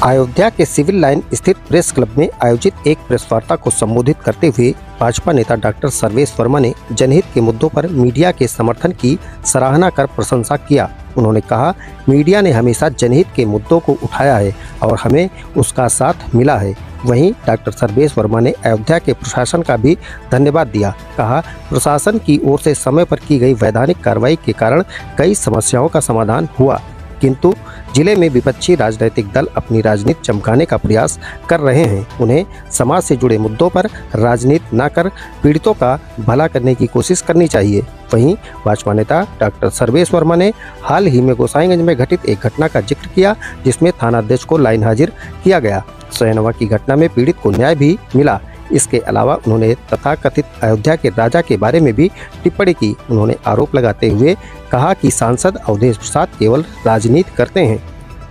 अयोध्या के civil line स्थित press club में आयोजित एक प्रेस वार्ता को संबोधित करते हुए भाजपा नेता डॉक्टर सर्वेश वर्मा ने जनहित के मुद्दों पर मीडिया के समर्थन की सराहना कर प्रशंसा किया। उन्होंने कहा, मीडिया ने हमेशा जनहित के मुद्दों को उठाया है और हमें उसका साथ मिला है। वहीं डॉक्टर सर्वेश वर्मा ने अयोध्या के प्रशासन का भी धन्यवाद दिया। कहा, प्रशासन की ओर से समय पर की गई वैधानिक कार्रवाई के कारण कई समस्याओं का समाधान हुआ, किंतु जिले में विपक्षी राजनीतिक दल अपनी राजनीति चमकाने का प्रयास कर रहे हैं। उन्हें समाज से जुड़े मुद्दों पर राजनीति न कर पीड़ितों का भला करने की कोशिश करनी चाहिए। वहीं भाजपा नेता डॉक्टर सर्वेश वर्मा ने हाल ही में गोसाईगंज में घटित एक घटना का जिक्र किया, जिसमें थानाध्यक्ष को लाइन हाजिर किया गया। सोयनवा की घटना में पीड़ित को न्याय भी मिला। इसके अलावा उन्होंने तथाकथित अयोध्या के राजा के बारे में भी टिप्पणी की। उन्होंने आरोप लगाते हुए कहा कि सांसद अवधेश प्रसाद केवल राजनीति करते हैं।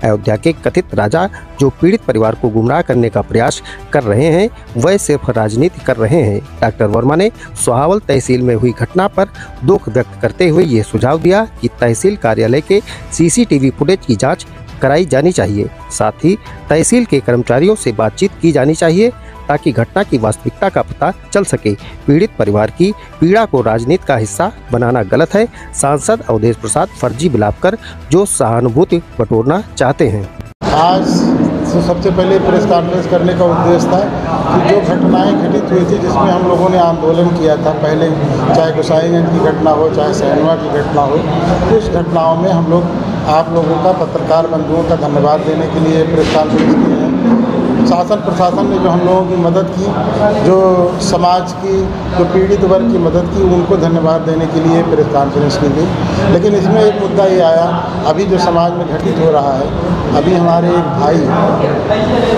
अयोध्या के कथित राजा जो पीड़ित परिवार को गुमराह करने का प्रयास कर रहे हैं, वह सिर्फ राजनीति कर रहे हैं। डॉक्टर वर्मा ने सोहावल तहसील में हुई घटना पर दुख व्यक्त करते हुए ये सुझाव दिया कि तहसील कार्यालय के सीसीटीवी फुटेज की जाँच कराई जानी चाहिए। साथ ही तहसील के कर्मचारियों से बातचीत की जानी चाहिए ताकि घटना की वास्तविकता का पता चल सके। पीड़ित परिवार की पीड़ा को राजनीति का हिस्सा बनाना गलत है। सांसद अवधेश प्रसाद फर्जी बिलापकर जो सहानुभूति बटोरना चाहते हैं। आज तो सबसे पहले प्रेस कॉन्फ्रेंस करने का उद्देश्य था कि जो घटनाएं घटित हुई थी, जिसमें हम लोगों ने आंदोलन किया था, पहले चाहे गोसाईगंज की घटना हो, चाहे सोयनवा की घटना हो, कुछ घटनाओं में हम लोग आप लोगों का, पत्रकार बंधुओं का धन्यवाद देने के लिए प्रेस कॉन्फ्रेंस किए हैं। शासन प्रशासन ने जो हम लोगों की मदद की, जो समाज की, जो पीड़ित वर्ग की मदद की, उनको धन्यवाद देने के लिए प्रेस कॉन्फ्रेंस की गई। लेकिन इसमें एक मुद्दा ये आया, अभी जो समाज में घटित हो रहा है, अभी हमारे एक भाई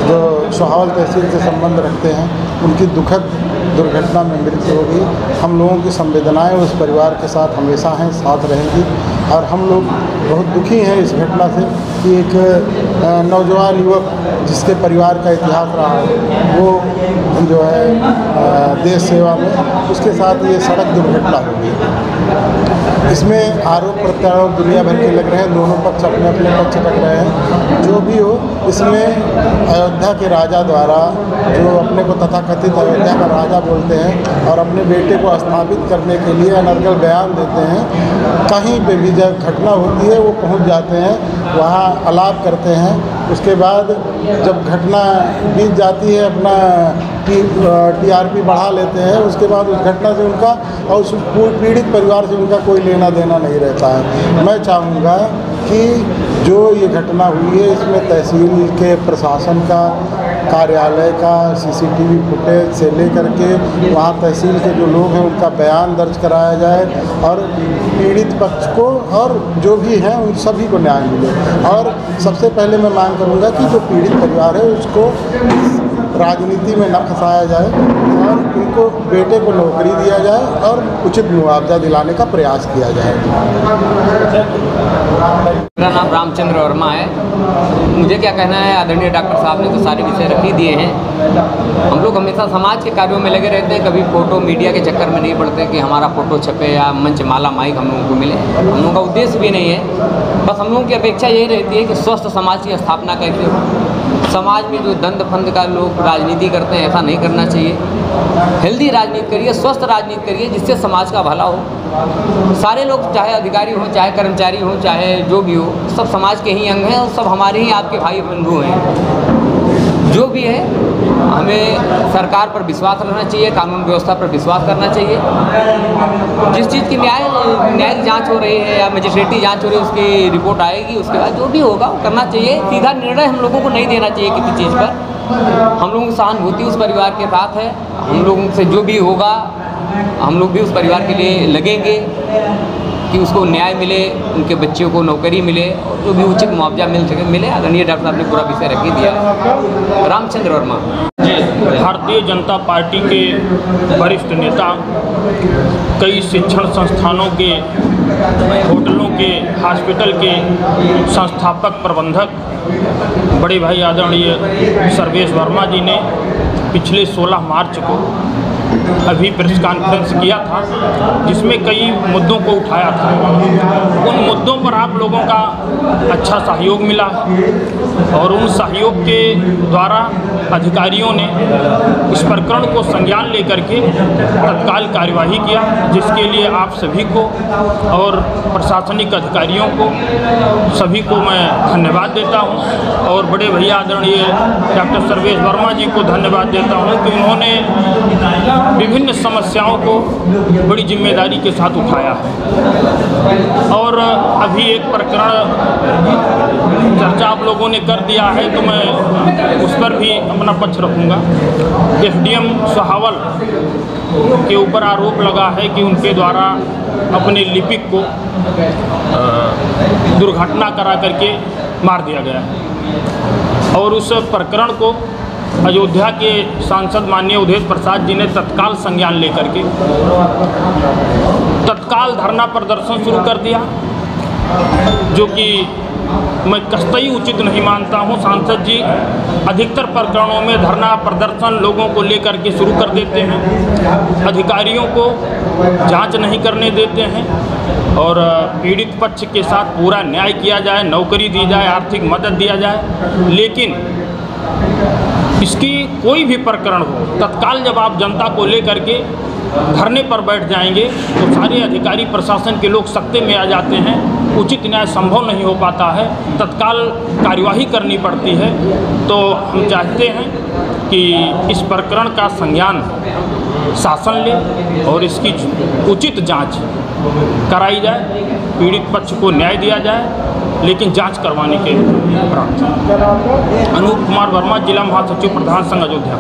जो सोहावल तहसील से संबंध रखते हैं, उनकी दुखद दुर्घटना में मृत्यु हो गई। हम लोगों की संवेदनाएं उस परिवार के साथ हमेशा हैं, साथ रहेंगी। और हम लोग बहुत दुखी हैं इस घटना से कि एक नौजवान युवक जिसके परिवार का इतिहास रहा है, वो जो है देश सेवा में, उसके साथ ये सड़क दुर्घटना हो गई। इसमें आरोप प्रत्यारोप दुनिया भर के लग रहे हैं, दोनों पक्ष अपने अपने पक्ष रख रहे हैं। जो भी हो, इसमें अयोध्या के राजा द्वारा, जो अपने को तथाकथित अयोध्या का राजा बोलते हैं और अपने बेटे को स्थापित करने के लिए अनर्गल बयान देते हैं, कहीं पे भी जब घटना होती है वो पहुंच जाते हैं, वहाँ अलाप करते हैं। उसके बाद जब घटना बीत जाती है, अपना टीआरपी बढ़ा लेते हैं। उसके बाद उस घटना से उनका और उस पीड़ित परिवार से उनका कोई लेना देना नहीं रहता है। मैं चाहूँगा कि जो ये घटना हुई है, इसमें तहसील के प्रशासन का, कार्यालय का सीसीटीवी फुटेज से लेकर के वहाँ तहसील के जो लोग हैं उनका बयान दर्ज कराया जाए और पीड़ित पक्ष को और जो भी हैं उन सभी को न्याय मिले। और सबसे पहले मैं मांग करूँगा कि जो पीड़ित परिवार है उसको राजनीति में न फंसाया जाए और उनको बेटे को नौकरी दिया जाए और उचित मुआवजा दिलाने का प्रयास किया जाए। मेरा नाम रामचंद्र वर्मा है। मुझे क्या कहना है, आदरणीय डॉक्टर साहब ने तो सारे विषय रख ही दिए हैं। हम लोग हमेशा समाज के कार्यों में लगे रहते हैं, कभी फोटो मीडिया के चक्कर में नहीं पड़ते कि हमारा फोटो छपे या मंच माला माइक हम लोगों को मिले। हम लोगों का उद्देश्य भी नहीं है। बस हम लोगों की अपेक्षा यही रहती है कि स्वस्थ समाज की स्थापना कैसे हो। समाज में जो दंड फंद का लोग राजनीति करते हैं, ऐसा नहीं करना चाहिए। हेल्दी राजनीति करिए, स्वस्थ राजनीति करिए, जिससे समाज का भला हो। सारे लोग, चाहे अधिकारी हो, चाहे कर्मचारी हो, चाहे जो भी हो, सब समाज के ही अंग हैं और सब हमारे ही आपके भाई बंधु हैं। जो भी है, हमें सरकार पर विश्वास रखना चाहिए, कानून व्यवस्था पर विश्वास करना चाहिए। जिस चीज़ की न्यायिक जांच हो रही है या मजिस्ट्रेटी जांच हो रही है, उसकी रिपोर्ट आएगी, उसके बाद जो भी होगा वो करना चाहिए। सीधा निर्णय हम लोगों को नहीं देना चाहिए किसी चीज़ पर। हम लोगों की सहानुभूति उस परिवार के साथ है। हम लोगों से जो भी होगा, हम लोग भी उस परिवार के लिए लगेंगे कि उसको न्याय मिले, उनके बच्चों को नौकरी मिले और जो भी उचित मुआवजा मिले। आदरणीय डॉक्टर साहब ने पूरा विषय रख ही दिया। रामचंद्र वर्मा। भारतीय जनता पार्टी के वरिष्ठ नेता, कई शिक्षण संस्थानों के, होटलों के, हॉस्पिटल के संस्थापक प्रबंधक बड़े भाई आदरणीय सर्वेश वर्मा जी ने पिछले 16 मार्च को अभी प्रेस कॉन्फ्रेंस किया था, जिसमें कई मुद्दों को उठाया था। उन मुद्दों पर आप लोगों का अच्छा सहयोग मिला। और उन सहयोग के द्वारा अधिकारियों ने इस प्रकरण को संज्ञान लेकर के तत्काल कार्यवाही किया, जिसके लिए आप सभी को और प्रशासनिक अधिकारियों को सभी को मैं धन्यवाद देता हूं और बड़े भैया आदरणीय डॉक्टर सर्वेश वर्मा जी को धन्यवाद देता हूं कि उन्होंने विभिन्न समस्याओं को बड़ी जिम्मेदारी के साथ उठाया है। और अभी एक प्रकरण चर्चा आप लोगों ने कर दिया है तो मैं उस पर भी अपना पक्ष रखूँगा। एसडीएम सहावल के ऊपर आरोप लगा है कि उनके द्वारा अपने लिपिक को दुर्घटना करा करके मार दिया गया है और उस प्रकरण को अयोध्या के सांसद माननीय उदय प्रसाद जी ने तत्काल संज्ञान लेकर के तत्काल धरना प्रदर्शन शुरू कर दिया, जो कि मैं कतई उचित नहीं मानता हूं। सांसद जी अधिकतर प्रकरणों में धरना प्रदर्शन लोगों को लेकर के शुरू कर देते हैं, अधिकारियों को जांच नहीं करने देते हैं और पीड़ित पक्ष के साथ पूरा न्याय किया जाए, नौकरी दी जाए, आर्थिक मदद दिया जाए, लेकिन इसकी कोई भी प्रकरण हो तत्काल जब आप जनता को लेकर के धरने पर बैठ जाएंगे तो सारे अधिकारी प्रशासन के लोग सत्ते में आ जाते हैं, उचित न्याय संभव नहीं हो पाता है, तत्काल कार्यवाही करनी पड़ती है। तो हम चाहते हैं कि इस प्रकरण का संज्ञान शासन ले और इसकी उचित जांच कराई जाए, पीड़ित पक्ष को न्याय दिया जाए, लेकिन जांच करवाने के उपरांत। अनूप कुमार वर्मा, जिला महासचिव प्रधान संघ अयोध्या।